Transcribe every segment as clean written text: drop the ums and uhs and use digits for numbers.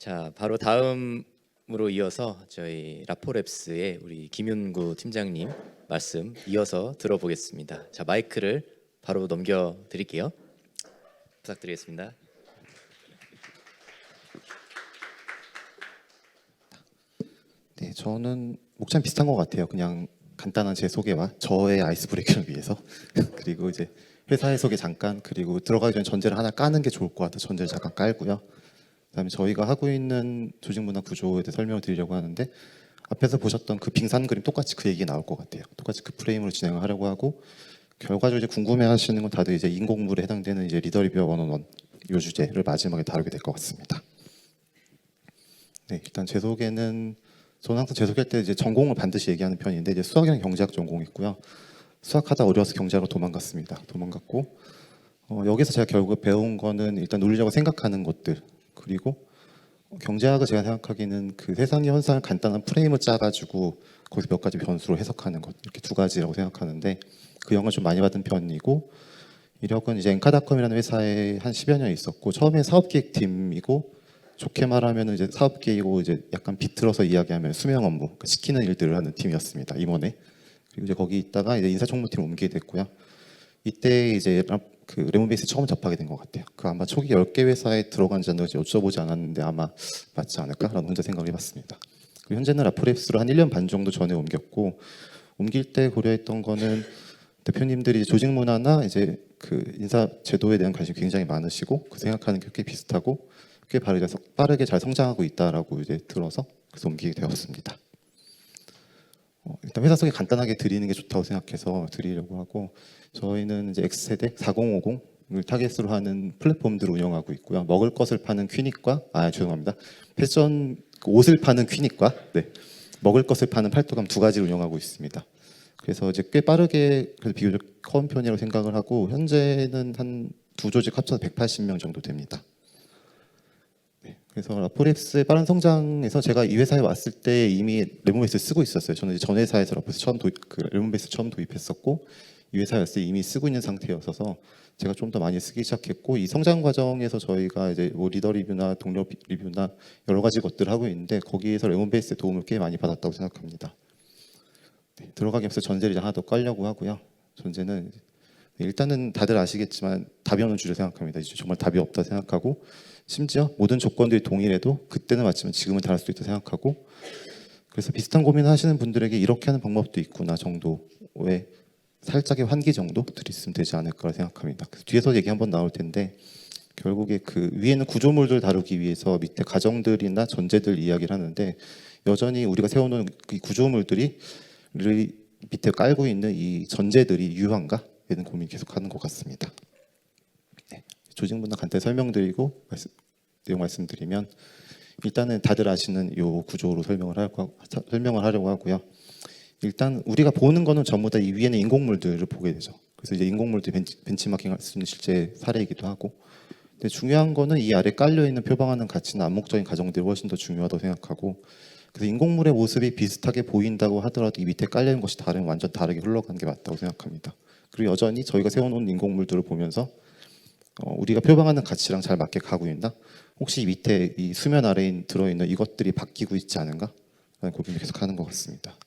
자, 바로 다음으로 이어서 저희 라포랩스의 우리 김윤구 팀장님 말씀 이어서 들어보겠습니다. 자, 마이크를 바로 넘겨 드릴게요. 부탁드리겠습니다. 네, 저는 목차는 비슷한 것 같아요. 그냥 간단한 제 소개와 저의 아이스 브레이크를 위해서 그리고 이제 회사의 소개 잠깐, 그리고 들어가기 전에 전제를 하나 까는 게 좋을 것 같아서 전제를 잠깐 깔고요. 그다음에 저희가 하고 있는 조직 문화 구조에 대해 설명을 드리려고 하는데, 앞에서 보셨던 그 빙산 그림 똑같이 그 얘기 나올 것 같아요. 똑같이 그 프레임으로 진행을 하려고 하고, 결과적으로 이제 궁금해하시는 건 다들 이제 인공물에 해당되는 이제 리더 리뷰어 101 요 주제를 마지막에 다루게 될 것 같습니다. 네, 일단 제 소개는, 저는 항상 제 소개할 때 이제 전공을 반드시 얘기하는 편인데, 이제 수학이랑 경제학 전공이 있고요. 수학하다 어려워서 경제학으로 도망갔고, 여기서 제가 결국 배운 거는 일단 논리적으로 생각하는 것들, 그리고 경제학을 제가 생각하기에는 그 세상의 현상을 간단한 프레임을 짜가지고 거기서 몇 가지 변수로 해석하는 것, 이렇게 두 가지라고 생각하는데, 그 영향을 좀 많이 받은 편이고, 이력은 이제 엔카닷컴이라는 회사에 한 10여 년 있었고, 처음에 사업기획팀이고, 좋게 말하면 이제 사업계이고, 이제 약간 비틀어서 이야기하면 수명 업무, 그러니까 시키는 일들을 하는 팀이었습니다, 임원에. 그리고 이제 거기 있다가 이제 인사총무팀으로 옮기게 됐고요. 이때 이제 그 레몬베이스 처음 접하게 된 것 같아요. 그 아마 초기 10개 회사에 들어간 지는 여쭤보지 않았는데 아마 맞지 않을까라는 혼자 생각을 해봤습니다. 그리고 현재는 라포랩스로 한 1년 반 정도 전에 옮겼고, 옮길 때 고려했던 거는 대표님들이 조직 문화나 이제 그 인사 제도에 대한 관심이 굉장히 많으시고, 그 생각하는 게 꽤 비슷하고 꽤 빠르게 잘 성장하고 있다라고 이제 들어서 그래서 옮기게 되었습니다. 일단 회사 소개 간단하게 드리는 게 좋다고 생각해서 드리려고 하고, 저희는 이제 X세대 4050을 타겟으로 하는 플랫폼들을 운영하고 있고요. 먹을 것을 파는 퀴닉과, 죄송합니다. 패션 옷을 파는 퀴닉과, 네, 먹을 것을 파는 팔도감 두 가지를 운영하고 있습니다. 그래서 이제 꽤 빠르게, 그래도 비교적 커온 편이라고 생각을 하고, 현재는 한 두 조직 합쳐서 180명 정도 됩니다. 그래서 라포랩스의 빠른 성장에서 제가 이 회사에 왔을 때 이미 레몬베이스를 쓰고 있었어요. 저는 이제 전 회사에서 레몬베이스 처음 도입했었고, 이 회사였을 때 이미 쓰고 있는 상태였어서 제가 좀 더 많이 쓰기 시작했고, 이 성장 과정에서 저희가 이제 뭐 리더 리뷰나 동료 리뷰나 여러 가지 것들을 하고 있는데, 거기에서 레몬베이스의 도움을 꽤 많이 받았다고 생각합니다. 네, 들어가기 앞서 전제를 하나 더 깔려고 하고요. 전제는 일단은 다들 아시겠지만 답이 없는 주제를 생각합니다. 이제 정말 답이 없다 생각하고, 심지어 모든 조건들이 동일해도 그때는 맞지만 지금은 다를 수도 있다 생각하고, 그래서 비슷한 고민을 하시는 분들에게 이렇게 하는 방법도 있구나 정도의 살짝의 환기 정도 드렸으면 되지 않을까 생각합니다. 그래서 뒤에서 얘기 한번 나올 텐데, 결국에 그 위에는 구조물들 다루기 위해서 밑에 가정들이나 전제들 이야기를 하는데, 여전히 우리가 세워놓은 이 구조물들이 밑에 깔고 있는 이 전제들이 유한가? 이런 고민 계속하는 것 같습니다. 네, 조직 문화 간단히 설명드리고 내용 말씀드리면, 일단은 다들 아시는 이 구조로 설명을 하려고 하고요. 일단 우리가 보는 거는 전부 다 이 위에는 인공물들을 보게 되죠. 그래서 이제 인공물들 벤치마킹할 수 있는 실제 사례이기도 하고, 근데 중요한 거는 이 아래 깔려 있는 표방하는 가치나 암묵적인 가정들이 훨씬 더 중요하다고 생각하고, 그래서 인공물의 모습이 비슷하게 보인다고 하더라도 이 밑에 깔려 있는 것이 완전 다르게 흘러가는 게 맞다고 생각합니다. 그리고 여전히 저희가 세워놓은 인공물들을 보면서 우리가 표방하는 가치랑 잘 맞게 가고 있나? 혹시 밑에 이 수면 아래에 들어있는 이것들이 바뀌고 있지 않은가? 라는 고민을 계속 하는 것 같습니다.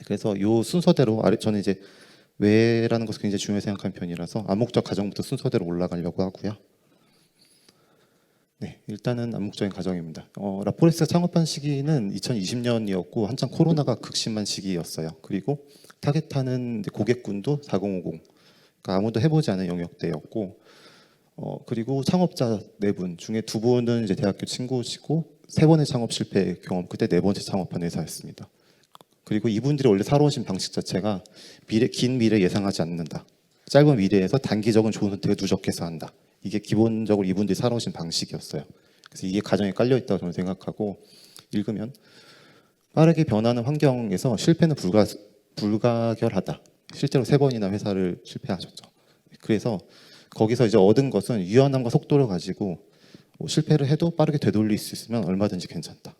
그래서 이 순서대로 저는 이제 왜라는 것을 굉장히 중요하게 생각하는 편이라서 암묵적 가정부터 순서대로 올라가려고 하고요. 네, 일단은 암묵적인 가정입니다. 라포레스가 창업한 시기는 2020년이었고 한창 코로나가 극심한 시기였어요. 그리고 타겟하는 고객군도 4050, 그러니까 아무도 해보지 않은 영역대였고, 그리고 창업자 4분 중에 2분은 이제 대학교 친구시고 3번의 창업 실패 경험, 그때 4번째 창업한 회사였습니다. 그리고 이분들이 원래 살아오신 방식 자체가 긴 미래 예상하지 않는다, 짧은 미래에서 단기적인 좋은 선택을 누적해서 한다, 이게 기본적으로 이분들이 살아오신 방식이었어요. 그래서 이게 가정에 깔려 있다고 저는 생각하고, 읽으면 빠르게 변하는 환경에서 실패는 불가결하다. 실제로 3번이나 회사를 실패하셨죠. 그래서 거기서 이제 얻은 것은 유연함과 속도를 가지고 실패를 해도 빠르게 되돌릴 수 있으면 얼마든지 괜찮다.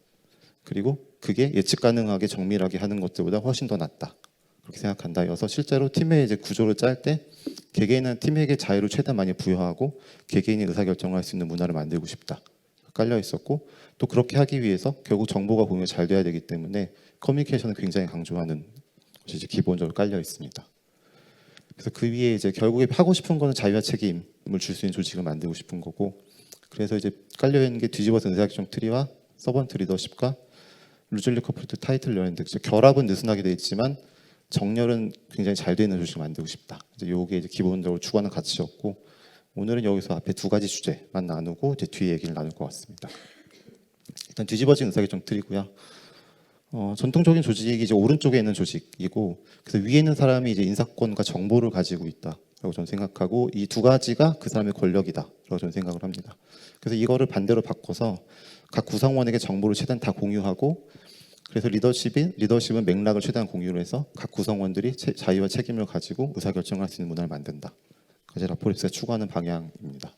그리고 그게 예측 가능하게 정밀하게 하는 것들보다 훨씬 더 낫다. 그렇게 생각한다. 여서 실제로 팀의 이제 구조를 짤 때 개개인은 팀에게 자유를 최대한 많이 부여하고 개개인이 의사결정을 할 수 있는 문화를 만들고 싶다. 깔려 있었고, 또 그렇게 하기 위해서 결국 정보가 공유가 잘 돼야 되기 때문에 커뮤니케이션을 굉장히 강조하는 것이 이제 기본적으로 깔려 있습니다. 그래서 그 위에 이제 결국에 하고 싶은 거는 자유와 책임을 줄 수 있는 조직을 만들고 싶은 거고, 그래서 이제 깔려 있는 게 뒤집어서 의사결정 트리와 서번트 리더십과 루즐리 커플트 타이틀 러닝, 결합은 느슨하게 돼 있지만 정렬은 굉장히 잘 되는 조직을 만들고 싶다. 이제 요게 이제 기본적으로 추구하는 가치였고, 오늘은 여기서 앞에 두 가지 주제만 나누고 이제 뒤에 얘기를 나눌 것 같습니다. 일단 뒤집어진 의사결정 트리고요. 전통적인 조직이 이제 오른쪽에 있는 조직이고, 그래서 위에 있는 사람이 이제 인사권과 정보를 가지고 있다라고 저는 생각하고, 이 두 가지가 그 사람의 권력이다라고 저는 생각을 합니다. 그래서 이거를 반대로 바꿔서 각 구성원에게 정보를 최대한 다 공유하고, 그래서 리더십은 맥락을 최대한 공유를 해서 각 구성원들이 자유와 책임을 가지고 의사결정을 할 수 있는 문화를 만든다. 그게 라포랩스가 추구하는 방향입니다.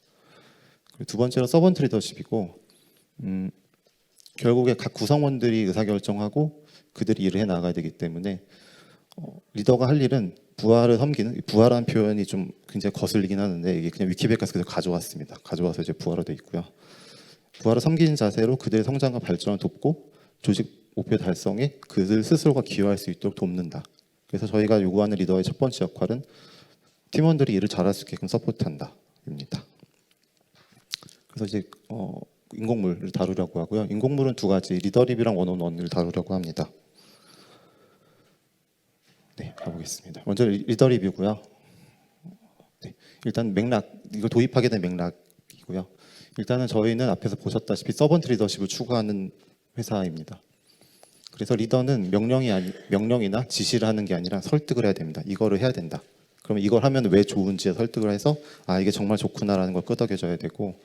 그리고 두 번째로 서번트 리더십이고, 결국에 각 구성원들이 의사결정하고 그들이 일을 해 나가야 되기 때문에 리더가 할 일은 부하를 섬기는, 부하라는 표현이 좀 굉장히 거슬리긴 하는데 이게 그냥 위키백과에서 그대로 가져왔습니다. 가져와서 이제 부하로 돼 있고요. 부하를 섬기는 자세로 그들의 성장과 발전을 돕고 조직 목표 달성에 그들 스스로가 기여할 수 있도록 돕는다. 그래서 저희가 요구하는 리더의 첫 번째 역할은 팀원들이 일을 잘할 수 있게끔 서포트한다입니다. 그래서 이제 인공물을 다루려고 하고요. 인공물은 두 가지, 리더립이랑 원온원을 다루려고 합니다. 네, 가보겠습니다. 먼저 리더립이고요. 네, 일단 맥락, 이거 도입하게 된 맥락이고요. 일단은 저희는 앞에서 보셨다시피 서번트 리더십을 추구하는 회사입니다. 그래서 리더는 명령이나 지시를 하는 게 아니라 설득을 해야 됩니다. 이거를 해야 된다. 그러면 이걸 하면 왜 좋은지에 설득을 해서 이게 정말 좋구나라는 걸 끄덕여줘야 되고,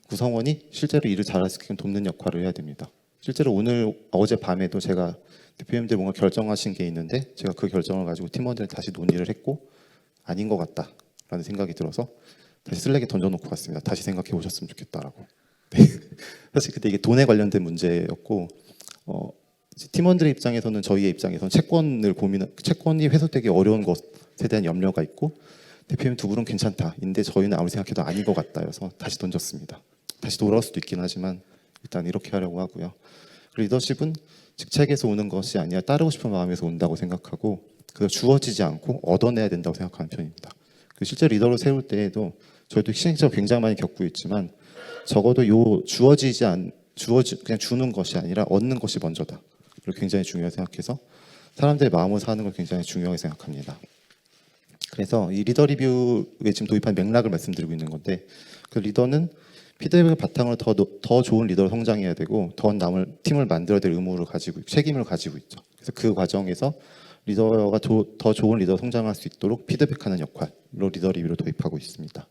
구성원이 실제로 일을 잘할 수 있게 돕는 역할을 해야 됩니다. 실제로 어젯밤에도 제가 대표님들 뭔가 결정하신 게 있는데 제가 그 결정을 가지고 팀원들이 다시 논의를 했고 아닌 것 같다라는 생각이 들어서 다시 슬랙에 던져놓고 왔습니다. 다시 생각해 보셨으면 좋겠다라고. 네. 사실 그때 이게 돈에 관련된 문제였고, 팀원들의 입장에서는, 저희의 입장에서는 채권이 회수되기 어려운 것에 대한 염려가 있고, 대표님 두 분은 괜찮다인데 저희는 아무리 생각해도 아닌 것 같다여서 다시 던졌습니다. 다시 돌아올 수도 있긴 하지만 일단 이렇게 하려고 하고요. 리더십은 직책에서 오는 것이 아니라 따르고 싶은 마음에서 온다고 생각하고, 그래서 주어지지 않고 얻어내야 된다고 생각하는 편입니다. 실제 리더를 세울 때에도 저희도 희생자가 굉장히 많이 겪고 있지만, 적어도 그냥 주는 것이 아니라 얻는 것이 먼저다. 그걸 굉장히 중요하게 생각해서 사람들의 마음을 사는 걸 굉장히 중요하게 생각합니다. 그래서 이 리더 리뷰에 지금 도입한 맥락을 말씀드리고 있는 건데, 그 리더는 피드백을 바탕으로 더 좋은 리더로 성장해야 되고 더 남을 팀을 만들어야 될 의무를 가지고 책임을 가지고 있죠. 그래서 그 과정에서 리더가 더 좋은 리더 성장할 수 있도록 피드백하는 역할로 리더 리뷰를 도입하고 있습니다.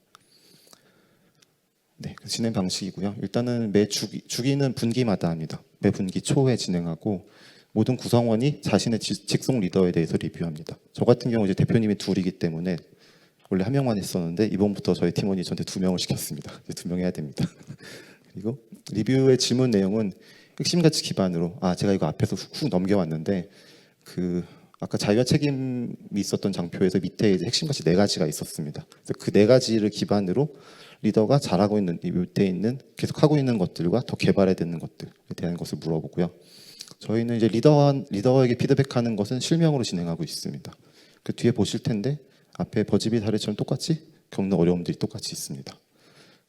네, 진행 방식이고요. 일단은 매 주기는 분기마다 합니다. 매 분기 초에 진행하고 모든 구성원이 자신의 직속 리더에 대해서 리뷰합니다. 저 같은 경우 이제 대표님이 둘이기 때문에 원래 한 명만 했었는데 이번부터 저희 팀원이 저한테 2명을 시켰습니다. 이제 2명 해야 됩니다. 그리고 리뷰의 질문 내용은 핵심 가치 기반으로, 제가 이거 앞에서 훅 넘겨왔는데 아까 자유와 책임이 있었던 장표에서 밑에 이제 핵심 가치 4가지가 있었습니다. 그래서 그 4가지를 기반으로 리더가 잘하고 있는, 밑에 있는 계속 하고 있는 것들과 더 개발해야 되는 것들에 대한 것을 물어보고요. 저희는 이제 리더에게 피드백하는 것은 실명으로 진행하고 있습니다. 그 뒤에 보실 텐데 앞에 버즈비 사례처럼 똑같이 겪는 어려움들이 똑같이 있습니다.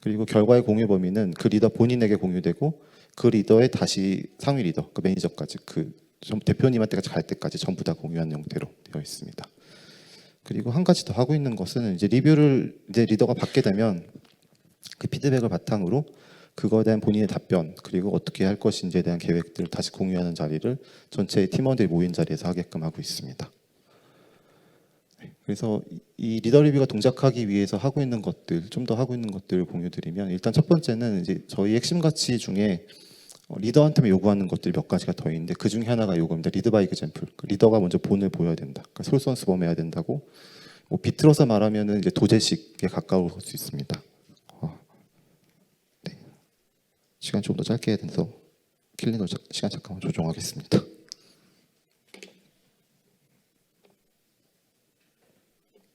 그리고 결과의 공유 범위는 그 리더 본인에게 공유되고 그 리더의 다시 상위 리더, 그 매니저까지, 대표님한테까지 갈 때까지 전부 다 공유하는 형태로 되어 있습니다. 그리고 한 가지 더 하고 있는 것은 이제 리뷰를 이제 리더가 받게 되면 그 피드백을 바탕으로 그거에 대한 본인의 답변, 그리고 어떻게 할 것인지에 대한 계획들을 다시 공유하는 자리를 전체 팀원들이 모인 자리에서 하게끔 하고 있습니다. 그래서 이 리더 리뷰가 동작하기 위해서 하고 있는 것들, 좀 더 하고 있는 것들을 공유드리면, 일단 첫 번째는 이제 저희 핵심 가치 중에 리더한테만 요구하는 것들이 몇 가지가 더 있는데 그 중에 하나가 요겁니다. 리드 바이 example. 리더가 먼저 본을 보여야 된다. 그러니까 솔선수범해야 된다고. 비틀어서 말하면은 이제 도제식에 가까울 수 있습니다. 네. 시간 좀 더 짧게 해야 돼서 킬링을 시간 잠깐만 조정하겠습니다.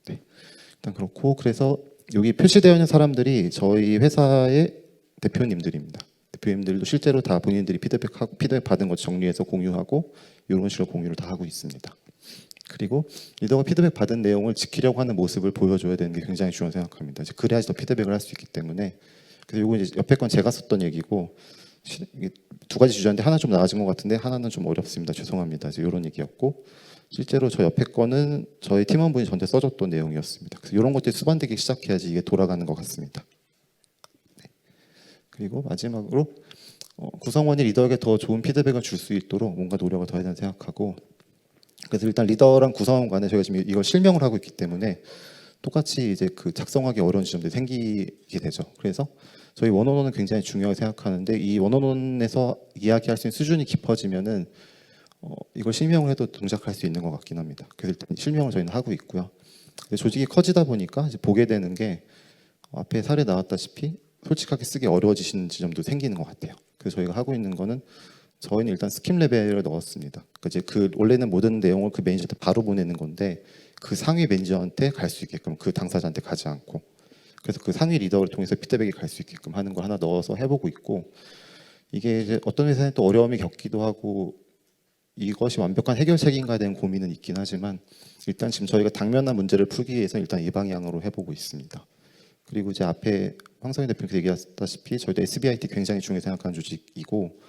네. 일단 그렇고, 그래서 여기 표시되어 있는 사람들이 저희 회사의 대표님들입니다. 대표님들도 실제로 다 본인들이 피드백 받은 거 정리해서 공유하고 이런 식으로 공유를 다 하고 있습니다. 그리고 리더가 피드백 받은 내용을 지키려고 하는 모습을 보여줘야 되는 게 굉장히 중요하다고 생각합니다. 이제 그래야지 더 피드백을 할 수 있기 때문에. 그래서 이거 이제 옆에 건 제가 썼던 얘기고 이게 두 가지 주제인데 하나 좀 나아진 것 같은데 하나는 좀 어렵습니다. 죄송합니다. 이런 얘기였고 실제로 저 옆에 거는 저희 팀원분이 저한테 써줬던 내용이었습니다. 그래서 이런 것들이 수반되기 시작해야지 이게 돌아가는 것 같습니다. 네. 그리고 마지막으로 구성원이 리더에게 더 좋은 피드백을 줄 수 있도록 뭔가 노력을 더 해야 된다고 생각하고 그래서 일단 리더랑 구성원 간에 저희가 지금 이걸 실명을 하고 있기 때문에 똑같이 이제 그 작성하기 어려운 지점들이 생기게 되죠. 그래서 저희 원어원은 굉장히 중요하게 생각하는데 이 원어원에서 이야기할 수 있는 수준이 깊어지면은 이걸 실명을 해도 동작할 수 있는 것 같긴 합니다. 그래서 일단 실명을 저희는 하고 있고요. 근데 조직이 커지다 보니까 이제 보게 되는 게 앞에 사례 나왔다시피 솔직하게 쓰기 어려워지시는 지점도 생기는 것 같아요. 그래서 저희가 하고 있는 거는 저희는 일단 스킵 레벨을 넣었습니다. 그러니까 이제 그 원래는 모든 내용을 그 매니저한테 바로 보내는 건데 그 상위 매니저한테 갈 수 있게끔 그 당사자한테 가지 않고 그래서 그 상위 리더를 통해서 피드백이 갈 수 있게끔 하는 걸 하나 넣어서 해보고 있고 이게 이제 어떤 회사는 또 어려움이 겪기도 하고 이것이 완벽한 해결책인가에 대한 고민은 있긴 하지만 일단 지금 저희가 당면한 문제를 풀기 위해서 일단 이 방향으로 해보고 있습니다. 그리고 이제 앞에 황성희 대표님께서 얘기하셨다시피 저희도 SBIT 굉장히 중요하게 생각하는 조직이고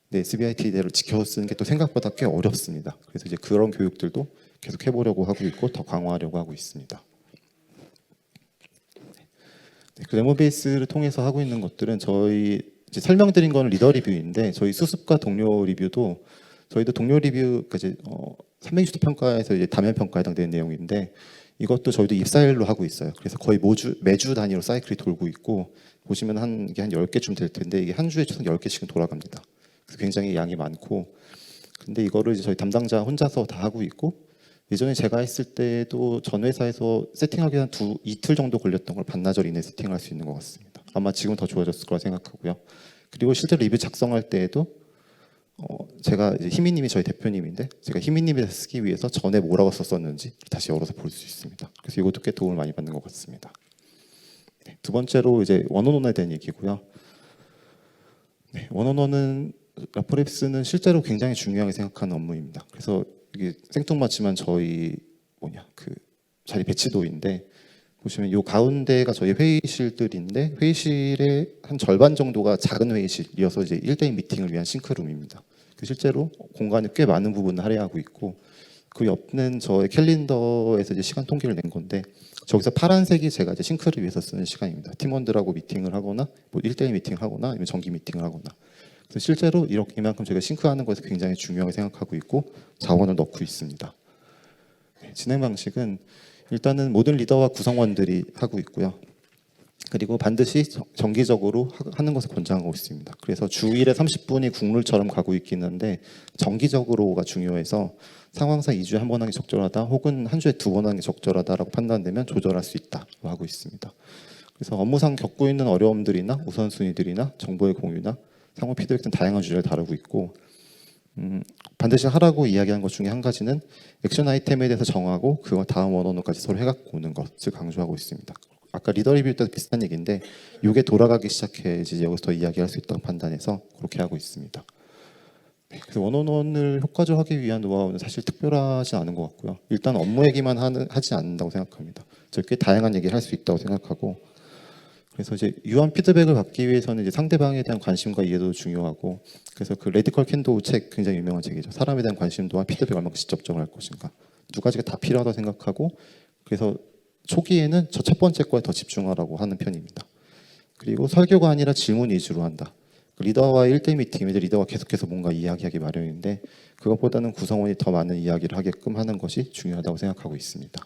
네, SBIT대로 지켜 쓰는 게 또 생각보다 꽤 어렵습니다. 그래서 이제 그런 교육들도 계속 해보려고 하고 있고 더 강화하려고 하고 있습니다. 네, 그 레몬베이스를 통해서 하고 있는 것들은 저희 이제 설명드린 건 리더 리뷰인데 저희 수습과 동료 리뷰도 저희도 동료 리뷰 이제 360도 평가에서 이제 다면 평가에 해당되는 내용인데 이것도 저희도 입사일로 하고 있어요. 그래서 거의 매주 단위로 사이클이 돌고 있고 보시면 이게 한 10개쯤 될 텐데 이게 한 주에 총 10개씩은 돌아갑니다. 그래서 굉장히 양이 많고 근데 이거를 이제 저희 담당자 혼자서 다 하고 있고 예전에 제가 했을 때도 전 회사에서 세팅하기 한 이틀 정도 걸렸던 걸 반나절 이내에 세팅할 수 있는 것 같습니다. 아마 지금 더 좋아졌을 거라 생각하고요. 그리고 실제로 리뷰 작성할 때에도 제가 이제 희미님이 저희 대표님인데 제가 희미님에 쓰기 위해서 전에 뭐라고 썼었는지 다시 열어서 볼 수 있습니다. 그래서 이것도 꽤 도움을 많이 받는 것 같습니다. 네, 두 번째로 이제 원어원에 대한 얘기고요. 네, 원어원은 라포랩스는 실제로 굉장히 중요하게 생각하는 업무입니다. 그래서 이게 생뚱맞지만 저희 그 자리 배치도인데 보시면 요 가운데가 저희 회의실들인데 회의실의 한 절반 정도가 작은 회의실이어서 이제 1대1 미팅을 위한 싱크룸입니다. 실제로 공간이 꽤 많은 부분을 할애하고 있고 그 옆는 저의 캘린더에서 이제 시간 통계를 낸 건데 저기서 파란색이 제가 이제 싱크를 위해서 쓰는 시간입니다. 팀원들하고 미팅을 하거나 뭐 1대1 미팅을 하거나 아니면 정기 미팅을 하거나 그래서 실제로 이만큼 저희가 싱크하는 것에 굉장히 중요하게 생각하고 있고 자원을 넣고 있습니다. 네, 진행 방식은 일단은 모든 리더와 구성원들이 하고 있고요. 그리고 반드시 정기적으로 하는 것을 권장하고 있습니다. 그래서 주 1에 30분이 국룰처럼 가고 있긴 한데 정기적으로가 중요해서 상황상 2주에 한 번 하는 게 적절하다 혹은 한 주에 2번 하는 게 적절하다라고 판단되면 조절할 수 있다고 하고 있습니다. 그래서 업무상 겪고 있는 어려움들이나 우선순위들이나 정보의 공유나 상호 피드백 등 다양한 주제를 다루고 있고 반드시 하라고 이야기한 것 중에 한 가지는 액션 아이템에 대해서 정하고 그걸 다음 원어원까지 서로 해갖고 오는 것을 강조하고 있습니다. 아까 리더 리뷰 때도 비슷한 얘기인데 이게 돌아가기 시작해야지 여기서 더 이야기할 수 있다고 판단해서 그렇게 하고 있습니다. 네, 그래서 원어원을 효과적하기 위한 노하우는 사실 특별하지 않은 것 같고요. 일단 업무 얘기만 하지 않는다고 생각합니다. 꽤 다양한 얘기를 할 수 있다고 생각하고 그래서 이제 유한 피드백을 받기 위해서는 이제 상대방에 대한 관심과 이해도 중요하고 그래서 그 레디컬 캔도우 책 굉장히 유명한 책이죠. 사람에 대한 관심도와 피드백을 얼마나 직접적으로 할 것인가 두 가지가 다 필요하다고 생각하고 그래서 초기에는 저 첫 번째 거에 더 집중하라고 하는 편입니다. 그리고 설교가 아니라 질문 위주로 한다. 리더와 1대1 미팅인데 리더가 계속해서 뭔가 이야기하기 마련인데 그것보다는 구성원이 더 많은 이야기를 하게끔 하는 것이 중요하다고 생각하고 있습니다.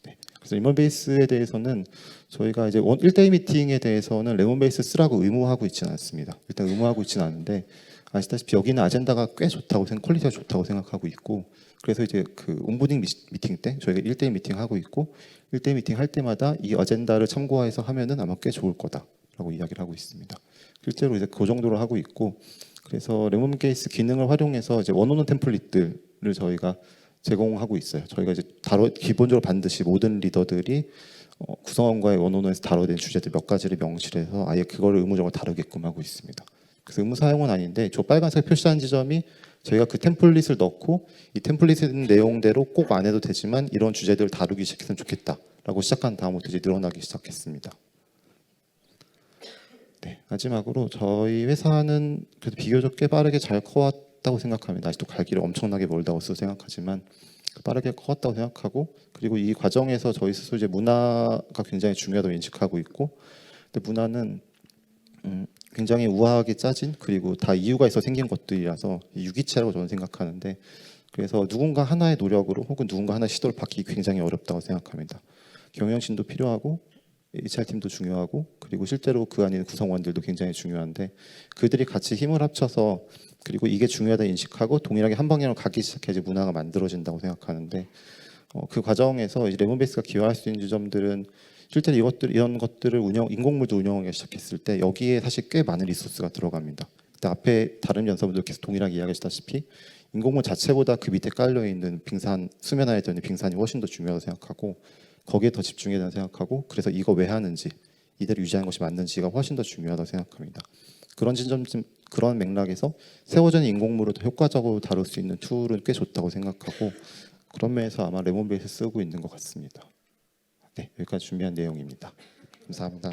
네. 그래서 레몬베이스에 대해서는 저희가 이제 1대1 미팅에 대해서는 레몬베이스 쓰라고 의무하고 있지는 않습니다. 일단 의무하고 있지는 않은데 아시다시피 여기는 아젠다가 꽤 좋다고 퀄리티가 좋다고 생각하고 있고 그래서 이제 그 온보딩 미팅 때 저희가 1대1 미팅 하고 있고 1대1 미팅 할 때마다 이 아젠다를 참고해서 하면은 아마 꽤 좋을 거다라고 이야기를 하고 있습니다. 실제로 이제 그 정도로 하고 있고 그래서 레몬베이스 기능을 활용해서 이제 원어원 템플릿들을 저희가 제공하고 있어요. 저희가 이제 기본적으로 반드시 모든 리더들이 구성원과의 원어원에서 다뤄야 되는 주제들 몇 가지를 명시해서 아예 그거를 의무적으로 다루게끔 하고 있습니다. 그래서 의무 사용은 아닌데 저 빨간색 표시한 지점이 저희가 그 템플릿을 넣고 이 템플릿의 내용대로 꼭 안 해도 되지만 이런 주제들을 다루기 시작했으면 좋겠다라고 시작한 다음부터 이제 늘어나기 시작했습니다. 네, 마지막으로 저희 회사는 그래도 비교적 꽤 빠르게 잘 커왔다고 생각합니다. 아직도 갈 길이 엄청나게 멀다고 생각하지만 빠르게 커왔다고 생각하고, 그리고 이 과정에서 저희 스스로 이제 문화가 굉장히 중요하다고 인식하고 있고, 근데 문화는 굉장히 우아하게 짜진, 그리고 다 이유가 있어 생긴 것들이라서 유기체라고 저는 생각하는데, 그래서 누군가 하나의 노력으로 혹은 누군가 하나의 시도를 받기 굉장히 어렵다고 생각합니다. 경영진도 필요하고 HR팀도 중요하고, 그리고 실제로 그 안에 있는 구성원들도 굉장히 중요한데, 그들이 같이 힘을 합쳐서 그리고 이게 중요하다 인식하고 동일하게 한 방향으로 가기 시작해야지 문화가 만들어진다고 생각하는데, 그 과정에서 이제 레몬베이스가 기여할 수 있는 지점들은 실제로 이런 것들을 인공물도 운영하기 시작했을 때 여기에 사실 꽤 많은 리소스가 들어갑니다. 근데 앞에 다른 연사분들 계속 동일하게 이야기하셨다시피 인공물 자체보다 그 밑에 깔려 있는 빙산, 수면 아래 있는 빙산이 훨씬 더 중요하다고 생각하고, 거기에 더 집중해야 된다고 생각하고, 그래서 이거 왜 하는지, 이대로 유지하는 것이 맞는지가 훨씬 더 중요하다고 생각합니다. 그런 맥락에서 세워진 인공물을 더 효과적으로 다룰 수 있는 툴은 꽤 좋다고 생각하고, 그런 면에서 아마 레몬베이스 쓰고 있는 것 같습니다. 네, 여기까지 준비한 내용입니다. 감사합니다.